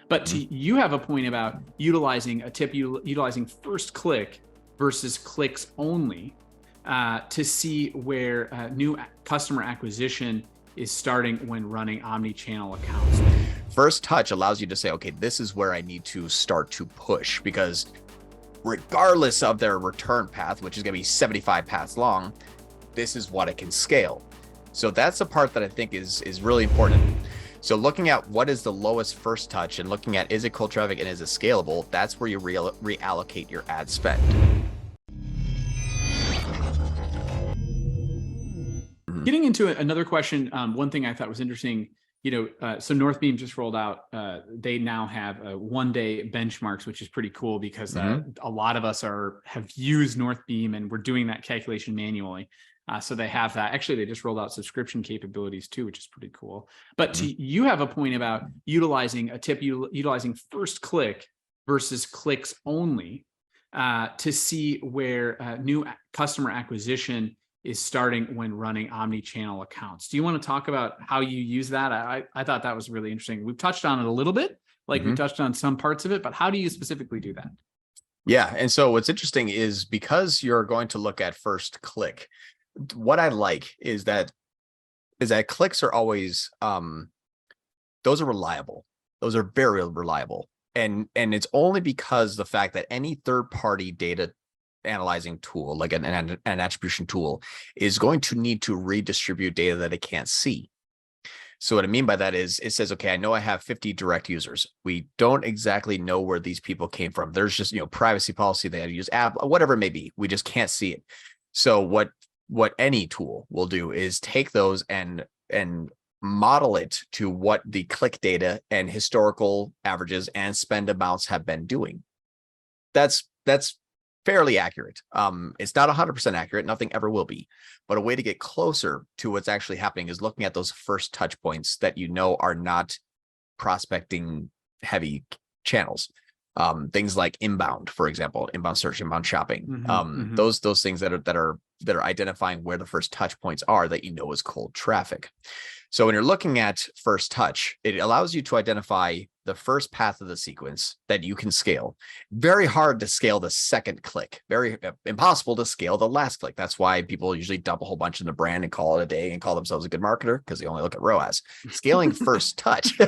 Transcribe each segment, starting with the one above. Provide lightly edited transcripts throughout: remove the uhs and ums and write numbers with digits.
But you have a point about utilizing utilizing first click versus clicks only to see where new customer acquisition is starting when running omni-channel accounts. First touch allows you to say, okay, this is where I need to start to push, because regardless of their return path, which is going to be 75 paths long, this is what it can scale. So that's the part that I think is really important. So looking at what is the lowest first touch and looking at, is it cold traffic and is it scalable? That's where you reallocate your ad spend. Getting into another question, one thing I thought was interesting, so Northbeam just rolled out, they now have 1-day benchmarks, which is pretty cool because a lot of us have used Northbeam and we're doing that calculation manually. So they have that. Actually, they just rolled out subscription capabilities too, which is pretty cool. But you have a point about utilizing first click versus clicks only to see where new customer acquisition is starting when running omni-channel accounts. Do you want to talk about how you use that? I thought that was really interesting. We've touched on it a little bit, we touched on some parts of it, but how do you specifically do that? Yeah. And so what's interesting is, because you're going to look at first click, what I like is that clicks are always, those are reliable. Those are very reliable. And it's only because the fact that any third-party data analyzing tool, like an attribution tool, is going to need to redistribute data that it can't see. So what I mean by that is, it says, okay, I know I have 50 direct users. We don't exactly know where these people came from. There's just, privacy policy, they had to use app, whatever it may be. We just can't see it. So what any tool will do is take those and model it to what the click data and historical averages and spend amounts have been doing. That's fairly accurate. It's not 100% accurate. Nothing ever will be. But a way to get closer to what's actually happening is looking at those first touch points that are not prospecting heavy channels. Things like inbound, for example, inbound search, inbound shopping. Those things that are identifying where the first touch points are that is cold traffic. So when you're looking at first touch, it allows you to identify the first path of the sequence that you can scale. Very hard to scale the second click. Very impossible to scale the last click. That's why people usually dump a whole bunch in the brand and call it a day and call themselves a good marketer, because they only look at ROAS. Scaling first touch,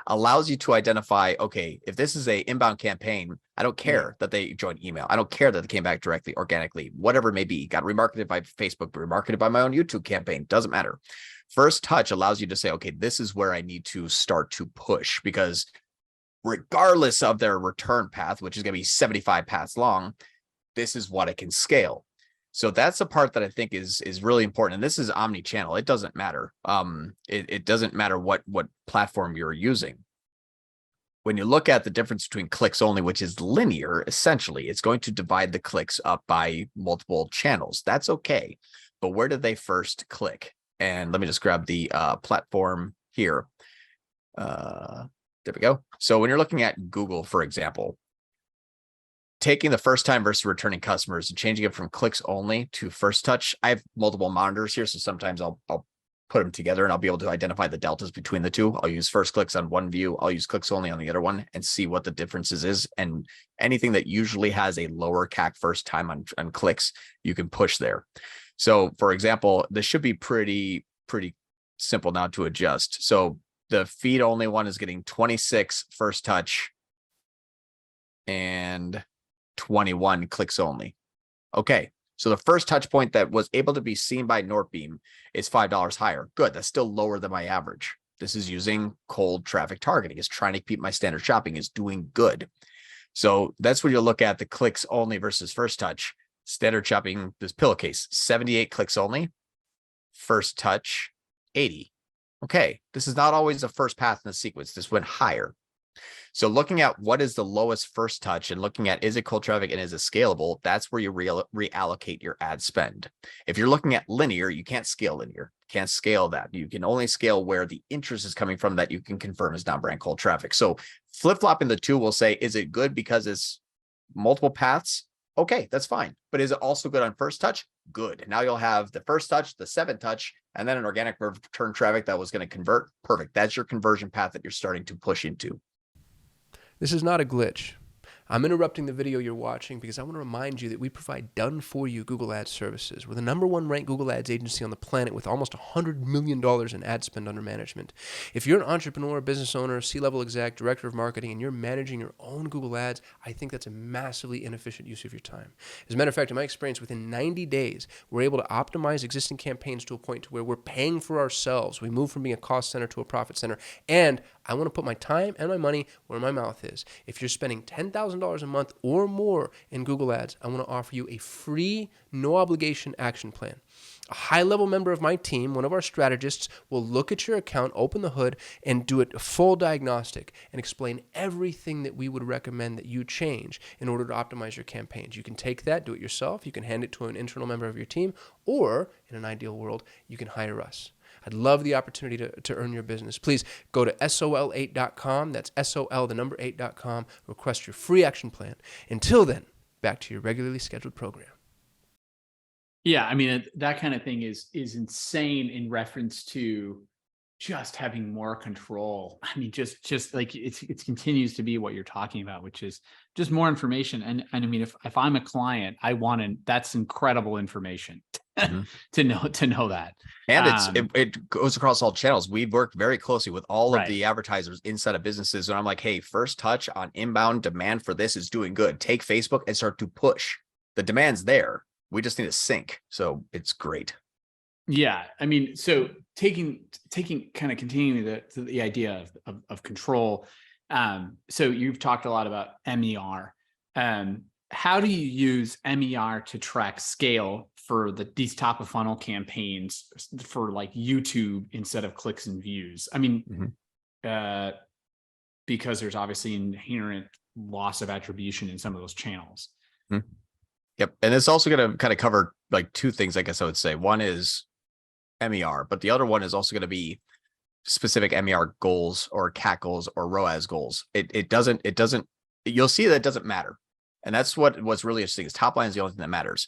allows you to identify, okay, if this is a inbound campaign, I don't care that they joined email. I don't care that they came back directly, organically, whatever it may be. Got remarketed by Facebook, remarketed by my own YouTube campaign. Doesn't matter. First touch allows you to say, okay, this is where I need to start to push, because regardless of their return path, which is going to be 75 paths long, this is what it can scale. So that's the part that I think is really important. And this is omni-channel. It doesn't matter. It doesn't matter what platform you're using. When you look at the difference between clicks only, which is linear, essentially, it's going to divide the clicks up by multiple channels. That's okay. But where did they first click? And let me just grab the platform here. There we go. So when you're looking at Google, for example, taking the first time versus returning customers and changing it from clicks only to first touch. I have multiple monitors here, so sometimes I'll put them together and I'll be able to identify the deltas between the two. I'll use first clicks on one view. I'll use clicks only on the other one and see what the differences is. And anything that usually has a lower CAC first time on clicks, you can push there. So for example, this should be pretty simple now to adjust. So the feed only one is getting 26 first touch and 21 clicks only. Okay. So the first touch point that was able to be seen by Northbeam is $5 higher. Good. That's still lower than my average. This is using cold traffic targeting. It's trying to keep my standard shopping, is doing good. So that's where you look at the clicks only versus first touch. Standard shopping, this pillowcase, 78 clicks only. First touch, 80. Okay. This is not always the first path in the sequence. This went higher. So looking at what is the lowest first touch and looking at, is it cold traffic and is it scalable? That's where you reallocate your ad spend. If you're looking at linear, you can't scale linear. Can't scale that. You can only scale where the interest is coming from that you can confirm is non-brand cold traffic. So flip-flopping the two will say, is it good because it's multiple paths? Okay, that's fine. But is it also good on first touch? Good. Now you'll have the first touch, the 7 touch, and then an organic return traffic that was going to convert. Perfect. That's your conversion path that you're starting to push into. This is not a glitch. I'm interrupting the video you're watching because I want to remind you that we provide done-for-you Google Ads services. We're the #1 ranked Google Ads agency on the planet with almost $100 million in ad spend under management. If you're an entrepreneur, business owner, C-level exec, director of marketing, and you're managing your own Google Ads, I think that's a massively inefficient use of your time. As a matter of fact, in my experience, within 90 days, we're able to optimize existing campaigns to a point to where we're paying for ourselves. We move from being a cost center to a profit center, and I want to put my time and my money where my mouth is. If you're spending $10,000 a month or more in Google Ads, I want to offer you a free, no obligation action plan. A high-level member of my team, one of our strategists, will look at your account, open the hood, and do a full diagnostic and explain everything that we would recommend that you change in order to optimize your campaigns. You can take that, do it yourself, you can hand it to an internal member of your team, or in an ideal world, you can hire us. I'd love the opportunity to earn your business. Please go to sol8.com. That's sol8.com. Request your free action plan. Until then, back to your regularly scheduled program. Yeah, I mean, that kind of thing is insane in reference to just having more control. I mean, just like it continues to be what you're talking about, which is just more information. And I mean, if I'm a client, that's incredible information to know that. And it goes across all channels. We've worked very closely with all of the advertisers inside of businesses. And I'm like, hey, first touch on inbound demand for this is doing good. Take Facebook and start to push. The demand's there. We just need to sync. So it's great. Yeah. I mean, so taking kind of continuing the idea of control. So you've talked a lot about MER. How do you use MER to track scale for these top of funnel campaigns for like YouTube instead of clicks and views? I mean, because there's obviously inherent loss of attribution in some of those channels. Yep. And it's also going to kind of cover like two things, I guess I would say. One is MER, but the other one is also going to be specific MER goals or CAC goals or ROAS goals. It doesn't, you'll see that it doesn't matter. And that's what's really interesting is top line is the only thing that matters.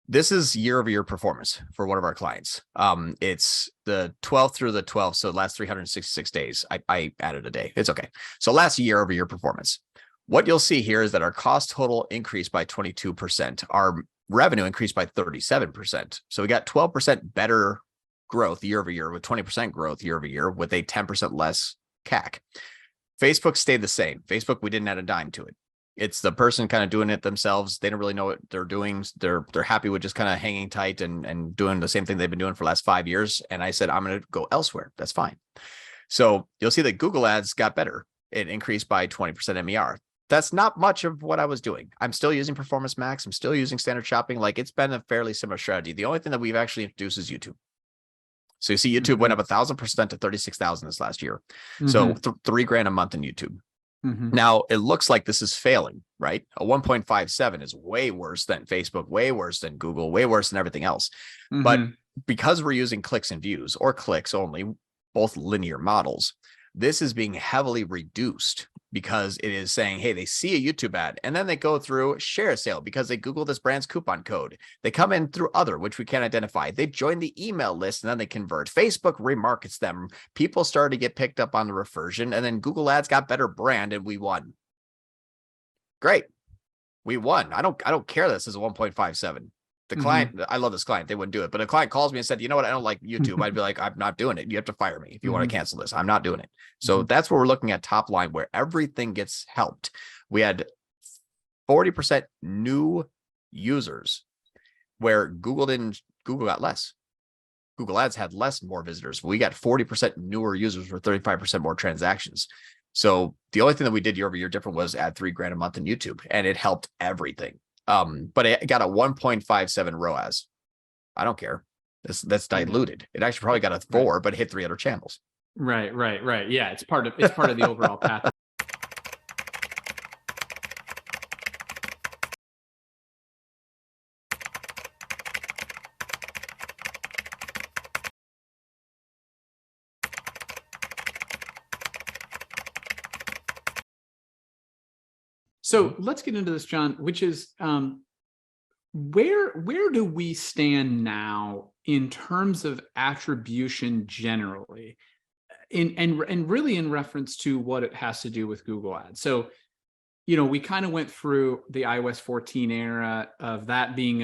This is year-over-year performance for one of our clients. It's the 12th through the 12th. So the last 366 days, I added a day. It's okay. So last year-over-year performance. What you'll see here is that our cost total increased by 22%. Our revenue increased by 37%. So we got 12% better growth year-over-year with 20% growth year-over-year with a 10% less CAC. Facebook stayed the same. Facebook, we didn't add a dime to it. It's the person kind of doing it themselves. They don't really know what they're doing. They're happy with just kind of hanging tight and doing the same thing they've been doing for the last 5 years. And I said, I'm going to go elsewhere. That's fine. So you'll see that Google Ads got better. It increased by 20% MER. That's not much of what I was doing. I'm still using Performance Max. I'm still using standard shopping. Like it's been a fairly similar strategy. The only thing that we've actually introduced is YouTube. So you see YouTube went up 1,000% to 36,000 this last year. So $3,000 a month in YouTube. Now it looks like this is failing, right? A 1.57 is way worse than Facebook, way worse than Google, way worse than everything else. But because we're using clicks and views or clicks only, both linear models, this is being heavily reduced because it is saying, hey, they see a YouTube ad and then they go through share a sale because they Google this brand's coupon code. They come in through other, which we can't identify. They join the email list and then they convert. Facebook remarkets them. People started to get picked up on the reversion and then Google Ads got better brand and we won. Great. We won. I don't care this is a 1.57. The client, I love this client. They wouldn't do it. But a client calls me and said, you know what? I don't like YouTube. I'd be like, I'm not doing it. You have to fire me if you want to cancel this. I'm not doing it. So that's where we're looking at top line where everything gets helped. We had 40% new users where Google got less. Google Ads had more visitors. We got 40% newer users for 35% more transactions. So the only thing that we did year over year different was add $3,000 a month in YouTube and it helped everything. But it got a 1.57 ROAS. I don't care. That's diluted. It actually probably got a 4, but hit 3 other channels. Right. Yeah, it's part of the overall path. So let's get into this, John, which is where do we stand now in terms of attribution generally, and really in reference to what it has to do with Google Ads. So, we kind of went through the iOS 14 era of that being